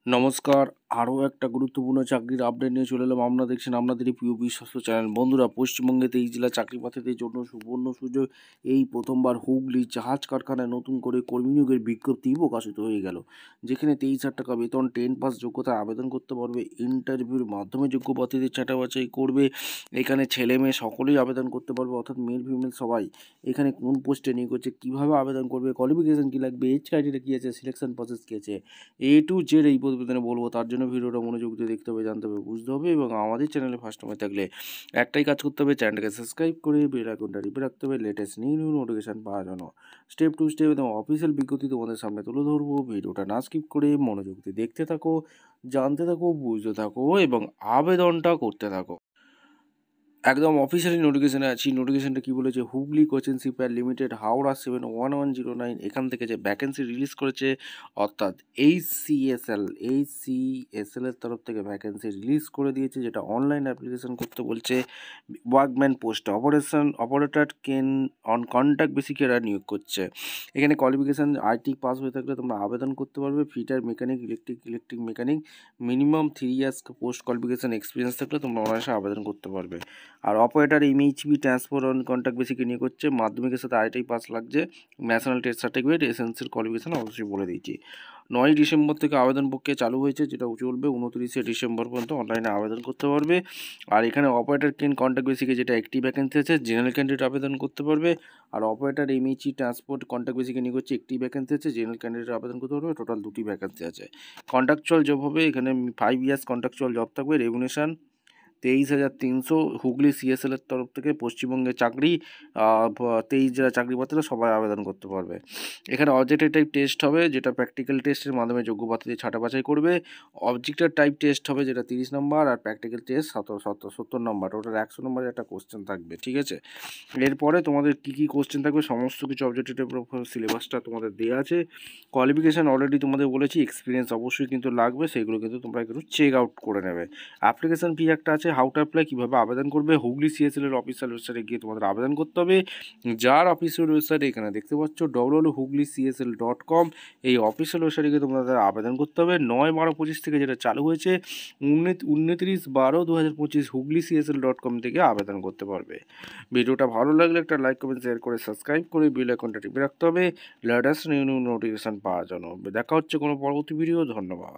নমস্কার। আরও একটা গুরুত্বপূর্ণ চাকরির আপডেট নিয়ে চলে এলাম। আপনারা দেখছেন আপনাদেরই প্রিয় বিশ্বস্ত চ্যানেল। বন্ধুরা, পশ্চিমবঙ্গে 23 জেলা চাকরি প্রার্থীদের জন্য সুবর্ণ সুযোগ। এই প্রথমবার হুগলি জাহাজ কারখানায় নতুন করে কর্মী নিয়োগের বিজ্ঞপ্তি প্রকাশিত হয়ে গেল, যেখানে 23,000 টাকা বেতন, 10 পাস যোগ্যতায় আবেদন করতে পারবে। ইন্টারভিউর মাধ্যমে যোগ্য প্রার্থীদের ছাঁটাই করবে। এখানে ছেলে মেয়ে সকলেই আবেদন করতে পারবে, অর্থাৎ মেল ফিমেল সবাই। এখানে কোন পোস্টে নিয়োগ হচ্ছে, কীভাবে আবেদন করবে, কোয়ালিফিকেশান কী লাগবে, এজ ক্রাইটেরিয়া কী আছে, সিলেকশন প্রসেস কী আছে, A to Z এই প্রতিবেদনে বলবো। তার জন্য ভিডিওটা মনোযোগ দিয়ে দেখতে হবে, জানতে হবে, বুঝতে হবে। এবং আমাদের চ্যানেলে ফার্স্ট টাইম থাকলে একটাই কাজ করতে হবে, চ্যানেলটাকে সাবস্ক্রাইব করে বেল আইকনটা টিপে রাখতে হবে লেটেস্ট নিউ নোটিফিকেশান পাওয়ার জন্য। স্টেপ টু স্টেপ এবং অফিসিয়াল বিজ্ঞপ্তি তোমাদের সামনে তুলে ধরবো। ভিডিওটা না স্কিপ করে মনোযোগ দিয়ে দেখতে থাকো, জানতে থাকো, বুঝতে থাকো এবং আবেদনটা করতে থাকো। একদম অফিসিয়ালি নোটিফিকেশানে আছি। নোটিফিকেশানটা কী বলেছে, Hooghly coaching shipyard limited, Howrah 71109, এখান থেকে যে ভ্যাকেন্সি রিলিজ করেছে, অর্থাৎ এইচসিএসএল এর তরফ থেকে ভ্যাকেন্সি রিলিজ করে দিয়েছে, যেটা অনলাইন অ্যাপ্লিকেশন করতে বলছে। ওয়ার্কম্যান পোস্টে অপারেটর কেন অন কন্ট্যাক্ট বেসিকে এরা নিয়োগ করছে। এখানে কোয়ালিফিকেশান আইটি পাস হয়ে থাকলে তোমরা আবেদন করতে পারবে। Fitter mechanic, electric mechanic, minimum 3 years post qualification experience থাকলে তোমরা অনায়াসে আবেদন করতে পারবে। আর operator MHB transport on contact বেসিকে নিয়ে করছে। মাধ্যমিকের সাথে আইটিআই পাস লাগছে। National test certificate, essential qualification অবশ্যই বলে দিয়েছি। 9ই ডিসেম্বর থেকে আবেদন প্রক্রিয়া চালু হয়েছে, যেটা চলবে 29শে ডিসেম্বর পর্যন্ত অনলাইনে আবেদন করতে পারবে। আর এখানে অপারেটর কেন কন্ট্যাক্ট বেসিকে যেটা একটি ভ্যাকেন্সি আছে, জেনারেল ক্যান্ডিডেট আবেদন করতে পারবে। আর অপারেটর এমএইচি ট্রান্সপোর্ট কন্ট্যাক্ট বেসিকে নিয়ে করছে, একটি ভ্যাকেন্সি আছে, জেনারেল ক্যান্ডিডেট আবেদন করতে পারবে। টোটাল 2টি ভ্যাকেন্সি আছে। কন্ট্রাকচুয়াল জব হবে, এখানে 5 ইয়ার্স কন্ট্রাকচুয়াল জব থাকবে। রেমুনেশন 23,300 হুগলি সিএসএল এর তরফ থেকে। পশ্চিমবঙ্গে চাকরি 23 জেলা চাকরি প্রার্থীরা সবাই আবেদন করতে পারবে। এখানে অবজেক্টিভ টাইপ টেস্ট হবে, যেটা প্র্যাকটিক্যাল টেস্টের মাধ্যমে যোগ্য প্রার্থীদের ছাঁটাই করবে। অবজেক্টিভ টাইপ টেস্ট হবে, যেটা 30 নম্বর, আর প্র্যাকটিক্যাল টেস্ট 70 নম্বর। টোটাল 100 নম্বরের একটা কোশ্চেন থাকবে, ঠিক আছে। এরপরে তোমাদের কী কোশ্চেন থাকবে, সমস্ত কিছু অবজেক্টিভ টাইপের সিলেবাসটা তোমাদের দেওয়া আছে। কোয়ালিফিকেশান অলরেডি তোমাদের বলেছি, এক্সপিরিয়েন্স অবশ্যই কিন্তু লাগবে, সেগুলো কিন্তু তোমরা একটু চেক আউট করে নেবে। অ্যাপ্লিকেশান ফি একটা আছে, হাউ টু অ্যাপ্লাই, কীভাবে আবেদন করবে। হুগলি সিএসএল এর অফিসিয়াল ওয়েবসাইটে গিয়ে তোমাদের আবেদন করতে হবে, যার অফিসিয়াল ওয়েবসাইট এখানে দেখতে পাচ্ছ www.hugliscsl.com। এই অফিসিয়াল ওয়েবসাইটে গিয়ে তোমাদের আবেদন করতে হবে। 9/12/25 থেকে যেটা চালু হয়েছে, 29/12/2025 hugliscsl.com থেকে আবেদন করতে পারবে। ভিডিওটা ভালো লাগলে একটা লাইক, কমেন্ট, শেয়ার করে সাবস্ক্রাইব করে বেল আইকনটা টিপে রাখতে হবে লেটেস্ট নিউ নোটিফিকেশান পাওয়ার জন্য। দেখা হচ্ছে কোনো পরবর্তী ভিডিও। ধন্যবাদ।